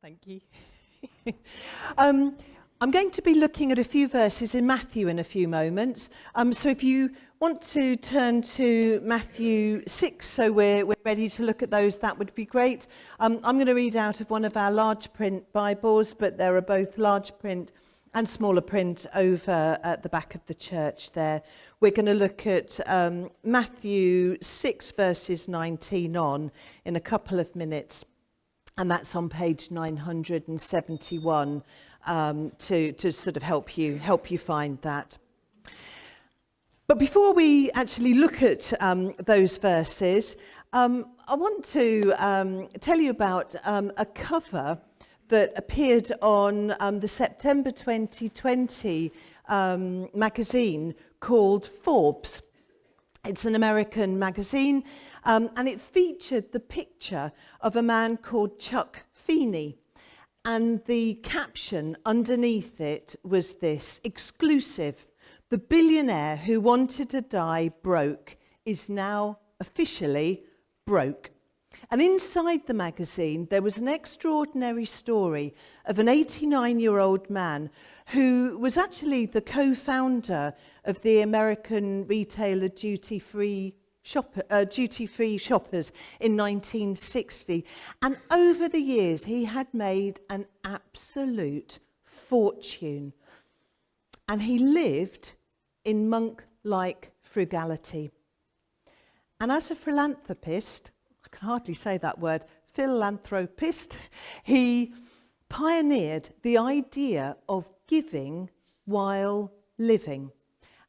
Thank you. I'm going to be looking at a few verses in Matthew in a few moments. So if you want to turn to Matthew 6, so we're ready to look at those, that would be great. I'm going to read out of one of our large print Bibles, but there are both large print and smaller print over at the back of the church there. We're going to look at Matthew 6 verses 19 on in a couple of minutes. And that's on page 971 to sort of help you find that. But before we actually look at those verses, I want to tell you about a cover that appeared on the September 2020 magazine called Forbes. It's an American magazine, and it featured the picture of a man called Chuck Feeney. And the caption underneath it was this: exclusive, the billionaire who wanted to die broke is now officially broke. And inside the magazine, there was an extraordinary story of an 89-year-old man who was actually the co-founder of the American retailer duty-free shoppers in 1960. And over the years, he had made an absolute fortune. And he lived in monk-like frugality. And as a philanthropist, I can hardly say that word, philanthropist, he pioneered the idea of giving while living.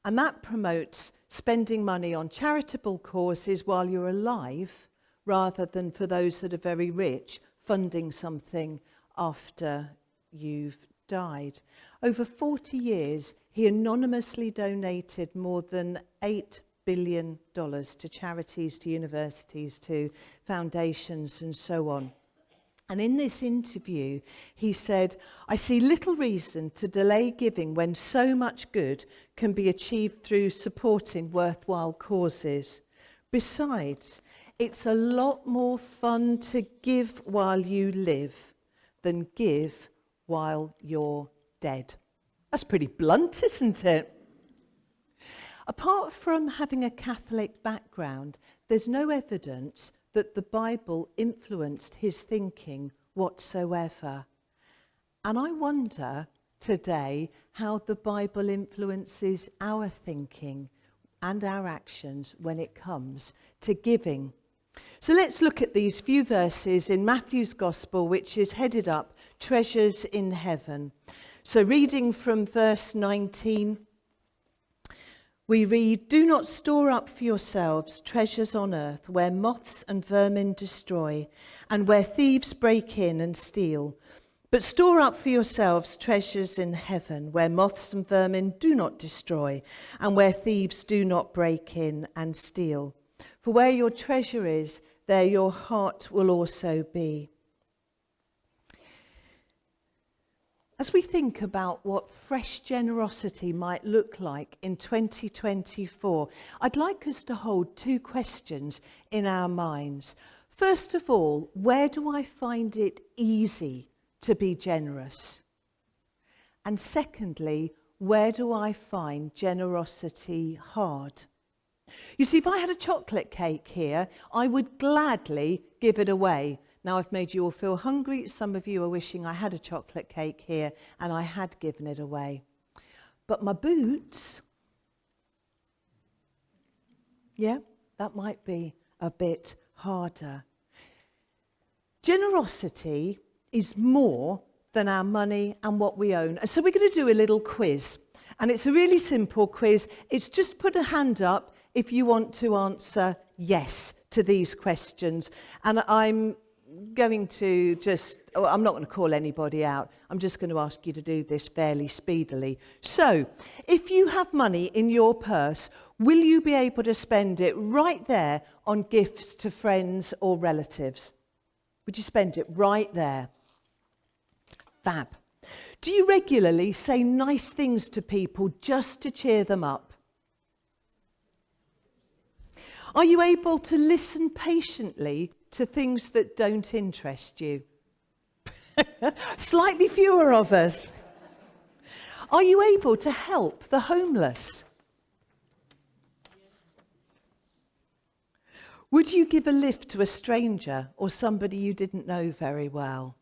And that promotes spending money on charitable causes while you're alive, rather than for those that are very rich, funding something after you've died. Over 40 years, he anonymously donated more than $8 billion to charities, to universities, to foundations, and so on. And in this interview, he said, "I see little reason to delay giving when so much good can be achieved through supporting worthwhile causes. Besides, it's a lot more fun to give while you live than give while you're dead." That's pretty blunt, isn't it? Apart from having a Catholic background, there's no evidence that the Bible influenced his thinking whatsoever. And I wonder today how the Bible influences our thinking and our actions when it comes to giving. So let's look at these few verses in Matthew's Gospel, which is headed up Treasures in Heaven. So reading from verse 19, we read, "Do not store up for yourselves treasures on earth where moths and vermin destroy and where thieves break in and steal. But store up for yourselves treasures in heaven where moths and vermin do not destroy and where thieves do not break in and steal. For where your treasure is, there your heart will also be." As we think about what fresh generosity might look like in 2024, I'd like us to hold two questions in our minds. First of all, where do I find it easy to be generous? And secondly, where do I find generosity hard? You see, if I had a chocolate cake here, I would gladly give it away. Now, I've made you all feel hungry. Some of you are wishing I had a chocolate cake here and I had given it away. But my boots, yeah, that might be a bit harder. Generosity is more than our money and what we own. And so we're going to do a little quiz. And it's a really simple quiz. It's just put a hand up if you want to answer yes to these questions. And I'm going to I'm not going to call anybody out. I'm just going to ask you to do this fairly speedily. So, if you have money in your purse, will you be able to spend it right there on gifts to friends or relatives? Would you spend it right there? Fab. Do you regularly say nice things to people just to cheer them up? Are you able to listen patiently to things that don't interest you? Slightly fewer of us. Are you able to help the homeless? Would you give a lift to a stranger or somebody you didn't know very well?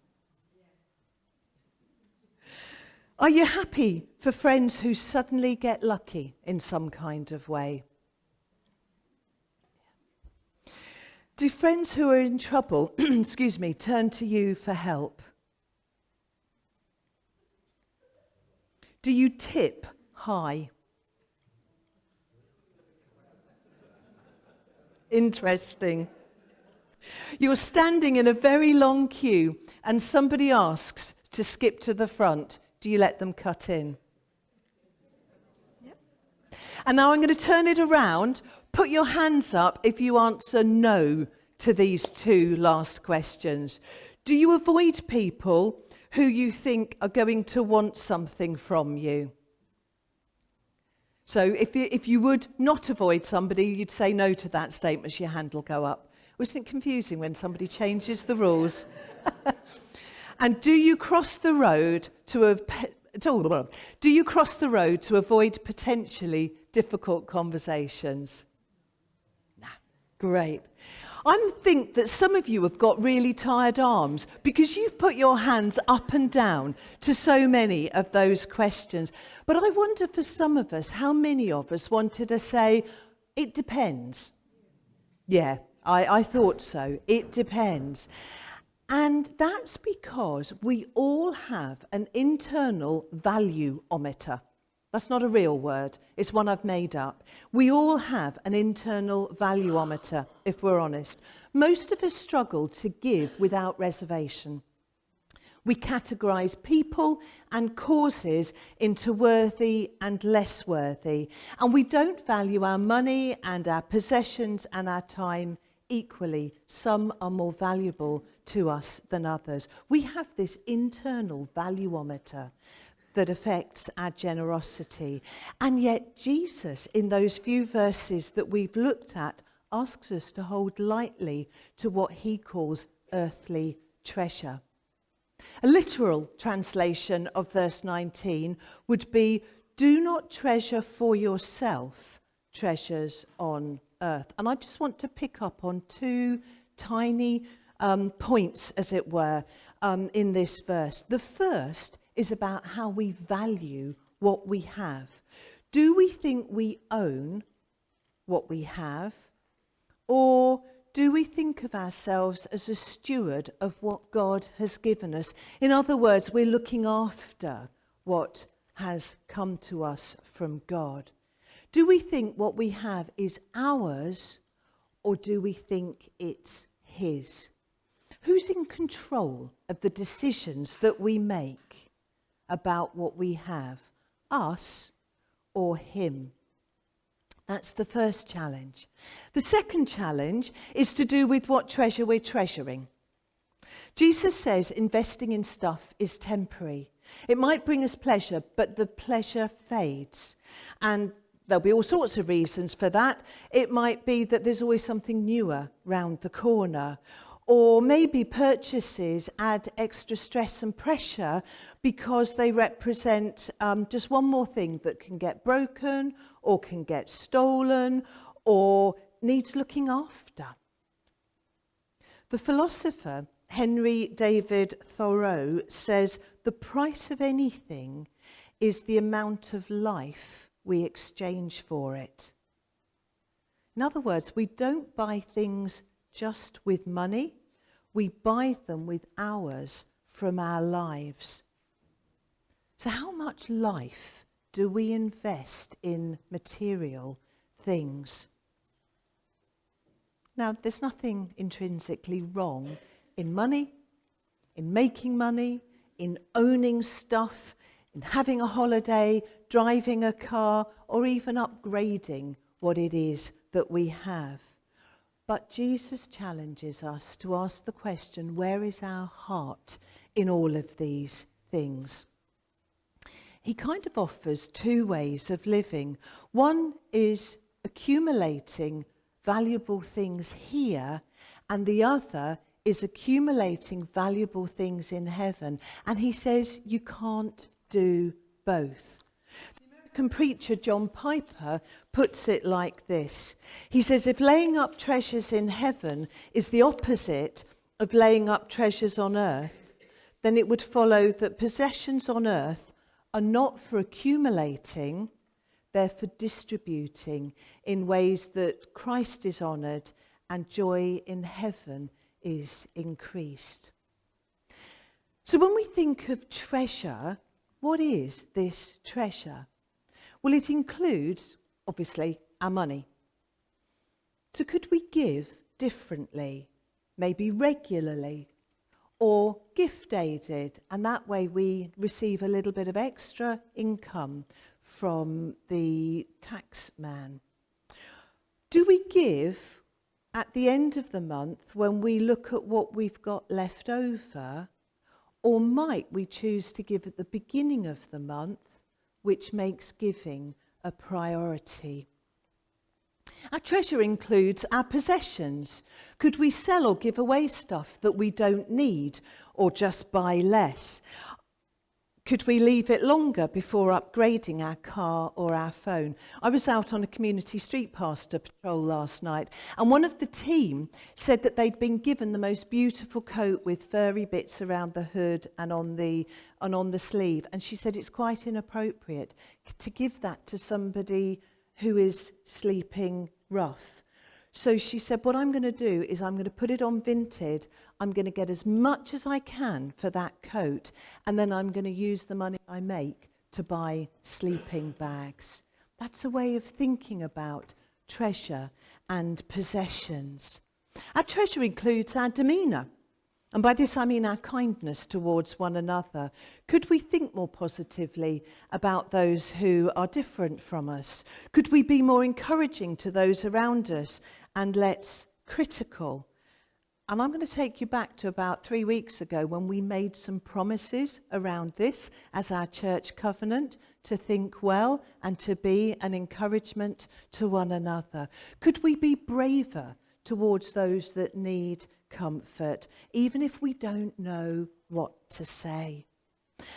Are you happy for friends who suddenly get lucky in some kind of way? Do friends who are in trouble, turn to you for help? Do you tip high? Interesting. You're standing in a very long queue and somebody asks to skip to the front. Do you let them cut in? Yep. And now I'm going to turn it around. Put your hands up if you answer no to these two last questions. Do you avoid people who you think are going to want something from you? So if you would not avoid somebody, you'd say no to that statement as your hand will go up. Wasn't it confusing when somebody changes the rules? And do you cross the road to avoid potentially difficult conversations? Nah, great. I think that some of you have got really tired arms because you've put your hands up and down to so many of those questions. But I wonder for some of us, how many of us wanted to say, it depends. Yeah, I thought so. It depends. And that's because we all have an internal valueometer. That's not a real word. It's one I've made up. We all have an internal valueometer, if we're honest. Most of us struggle to give without reservation. We categorize people and causes into worthy and less worthy. And we don't value our money and our possessions and our time equally. Some are more valuable to us than others. We have this internal valueometer that affects our generosity. And yet Jesus, in those few verses that we've looked at, asks us to hold lightly to what he calls earthly treasure. A literal translation of verse 19 would be, do not treasure for yourself treasures on earth. And I just want to pick up on two tiny points, as it were, in this verse. The first is about how we value what we have. Do we think we own what we have, or do we think of ourselves as a steward of what God has given us? In other words, we're looking after what has come to us from God. Do we think what we have is ours, or do we think it's his? Who's in control of the decisions that we make about what we have, us or him? That's the first challenge. The second challenge is to do with what treasure we're treasuring. Jesus says investing in stuff is temporary. It might bring us pleasure, but the pleasure fades. And there'll be all sorts of reasons for that. It might be that there's always something newer round the corner. Or maybe purchases add extra stress and pressure because they represent just one more thing that can get broken or can get stolen or needs looking after. The philosopher Henry David Thoreau says the price of anything is the amount of life we exchange for it. In other words, we don't buy things just with money, we buy them with hours from our lives. So how much life do we invest in material things? Now, there's nothing intrinsically wrong in money, in making money, in owning stuff, in having a holiday, driving a car, or even upgrading what it is that we have. But Jesus challenges us to ask the question, where is our heart in all of these things? He kind of offers two ways of living. One is accumulating valuable things here, and the other is accumulating valuable things in heaven. And he says you can't do both. The American preacher John Piper puts it like this. He says, if laying up treasures in heaven is the opposite of laying up treasures on earth, then it would follow that possessions on earth are not for accumulating, they're for distributing in ways that Christ is honoured and joy in heaven is increased. So when we think of treasure, what is this treasure? Well, it includes, obviously, our money. So could we give differently, maybe regularly, or gift aided, and that way we receive a little bit of extra income from the tax man? Do we give at the end of the month when we look at what we've got left over, or might we choose to give at the beginning of the month, which makes giving a priority? Our treasure includes our possessions. Could we sell or give away stuff that we don't need, or just buy less? Could we leave it longer before upgrading our car or our phone? I was out on a community street pastor patrol last night, and one of the team said that they'd been given the most beautiful coat with furry bits around the hood and on the sleeve, and she said it's quite inappropriate to give that to somebody who is sleeping rough. So she said, what I'm going to do is I'm going to put it on Vinted. I'm going to get as much as I can for that coat, and then I'm going to use the money I make to buy sleeping bags. That's a way of thinking about treasure and possessions. Our treasure includes our demeanour. And by this I mean our kindness towards one another. Could we think more positively about those who are different from us? Could we be more encouraging to those around us and less critical? And I'm going to take you back to about 3 weeks ago when we made some promises around this as our church covenant, to think well and to be an encouragement to one another. Could we be braver towards those that need comfort, even if we don't know what to say?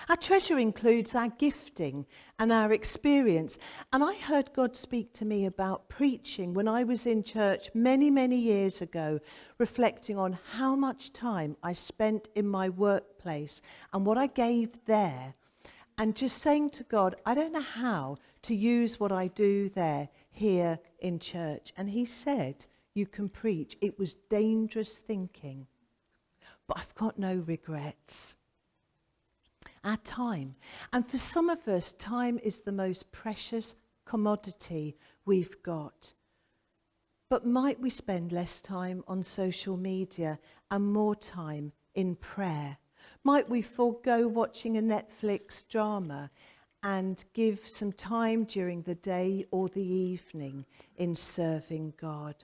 Our treasure includes our gifting and our experience. And I heard God speak to me about preaching when I was in church many, many years ago, reflecting on how much time I spent in my workplace and what I gave there, and just saying to God, I don't know how to use what I do there here in church. And he said, you can preach. It was dangerous thinking, but I've got no regrets. Our time. And for some of us, time is the most precious commodity we've got. But might we spend less time on social media and more time in prayer? Might we forego watching a Netflix drama and give some time during the day or the evening in serving God?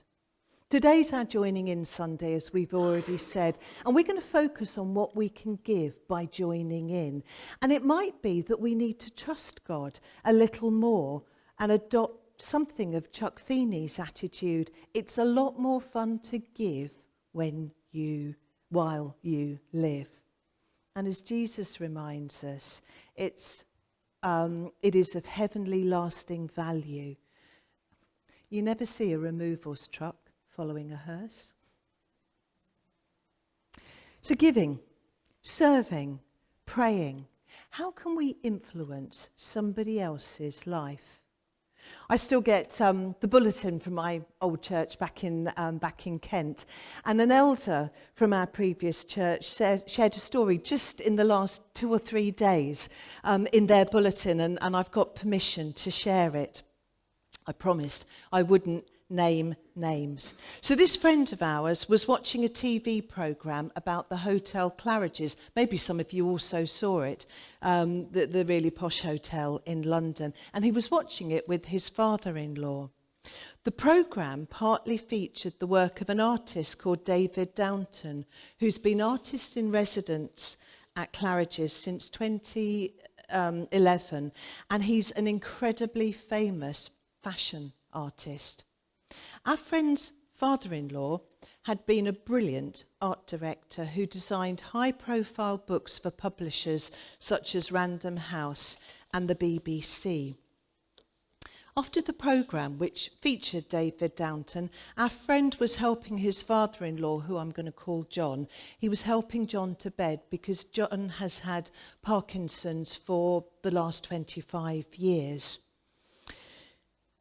Today's our Joining In Sunday, as we've already said, and we're going to focus on what we can give by joining in. And it might be that we need to trust God a little more and adopt something of Chuck Feeney's attitude. It's a lot more fun to give while you live. And as Jesus reminds us, it is of heavenly lasting value. You never see a removals truck following a hearse. So giving, serving, praying. How can we influence somebody else's life? I still get the bulletin from my old church back in Kent, and an elder from our previous church shared a story just in the last 2 or 3 days in their bulletin, and I've got permission to share it. I promised I wouldn't name names. So this friend of ours was watching a TV programme about the Hotel Claridge's. Maybe some of you also saw it, the really posh hotel in London. And he was watching it with his father-in-law. The programme partly featured the work of an artist called David Downton, who's been artist in residence at Claridge's since 2011. And he's an incredibly famous fashion artist. Our friend's father-in-law had been a brilliant art director who designed high-profile books for publishers such as Random House and the BBC. After the programme, which featured David Downton, our friend was helping his father-in-law, who I'm going to call John. He was helping John to bed because John has had Parkinson's for the last 25 years.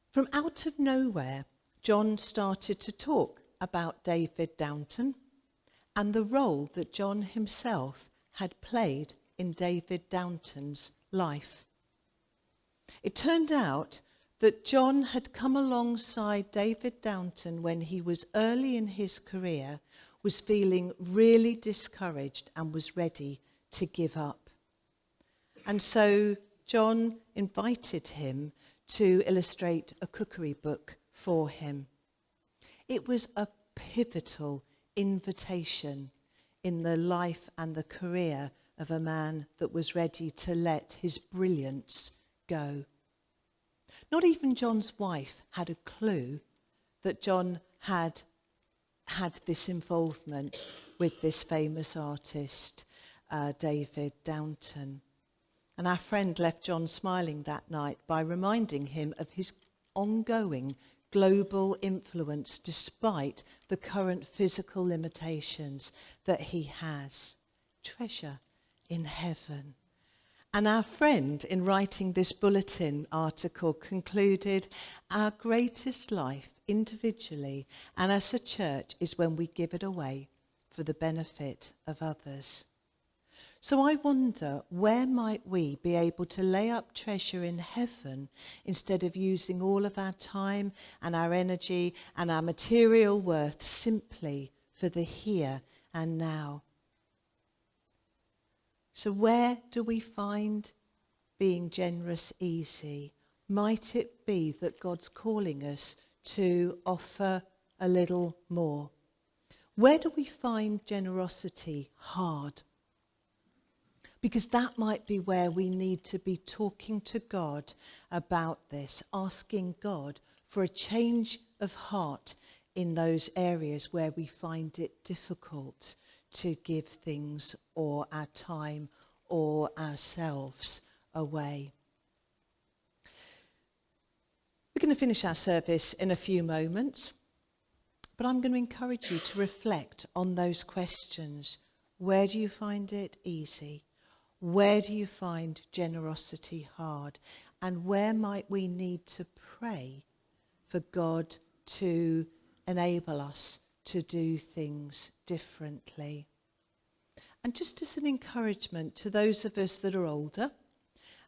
From out of nowhere, John started to talk about David Downton and the role that John himself had played in David Downton's life. It turned out that John had come alongside David Downton when he was early in his career, was feeling really discouraged and was ready to give up. And so John invited him to illustrate a cookery book for him. It was a pivotal invitation in the life and the career of a man that was ready to let his brilliance go. Not even John's wife had a clue that John had this involvement with this famous artist, David Downton. And our friend left John smiling that night by reminding him of his ongoing global influence despite the current physical limitations that he has. Treasure in heaven. And our friend, in writing this bulletin article, concluded, our greatest life individually and as a church is when we give it away for the benefit of others. So I wonder, where might we be able to lay up treasure in heaven instead of using all of our time and our energy and our material worth simply for the here and now? So where do we find being generous easy? Might it be that God's calling us to offer a little more? Where do we find generosity hard? Because that might be where we need to be talking to God about this, asking God for a change of heart in those areas where we find it difficult to give things or our time or ourselves away. We're going to finish our service in a few moments, but I'm going to encourage you to reflect on those questions. Where do you find it easy? Where do you find generosity hard? And where might we need to pray for God to enable us to do things differently? And just as an encouragement to those of us that are older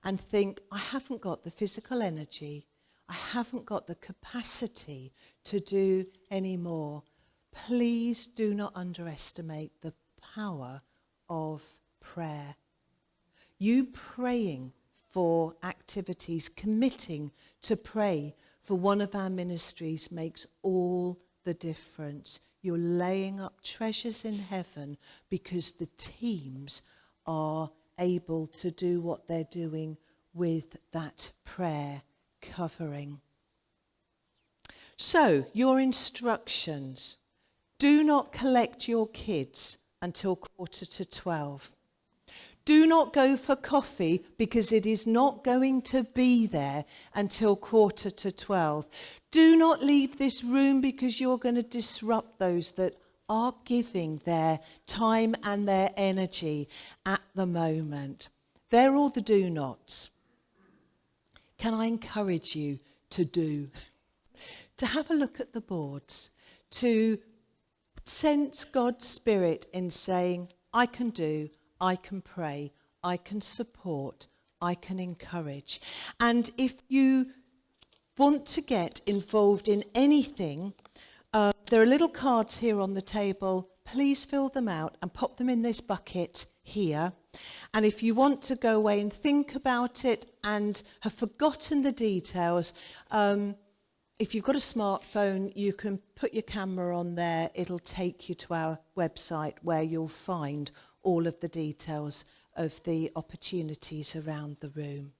and think, I haven't got the physical energy, I haven't got the capacity to do any more, please do not underestimate the power of prayer. You praying for activities, committing to pray for one of our ministries makes all the difference. You're laying up treasures in heaven because the teams are able to do what they're doing with that prayer covering. So, your instructions. Do not collect your kids until 11:45. Do not go for coffee because it is not going to be there until 11:45. Do not leave this room because you're going to disrupt those that are giving their time and their energy at the moment. They're all the do nots. Can I encourage you to do? To have a look at the boards, to sense God's Spirit in saying, I can do, I can pray, I can support, I can encourage. And if you want to get involved in anything, there are little cards here on the table. Please fill them out and pop them in this bucket here. And if you want to go away and think about it and have forgotten the details, if you've got a smartphone, you can put your camera on there. It'll take you to our website where you'll find all of the details of the opportunities around the room.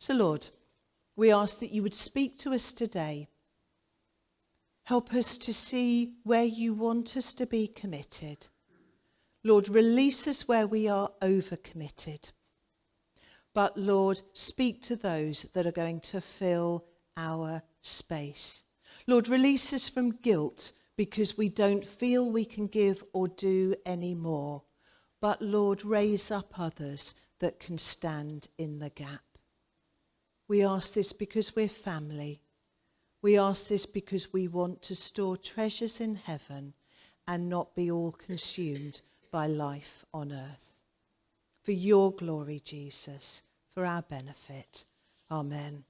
So, Lord, we ask that you would speak to us today. Help us to see where you want us to be committed. Lord, release us where we are overcommitted. But Lord, speak to those that are going to fill our space. Lord, release us from guilt because we don't feel we can give or do any more. But Lord, raise up others that can stand in the gap. We ask this because we're family. We ask this because we want to store treasures in heaven and not be all consumed by life on earth. For your glory, Jesus, for our benefit. Amen.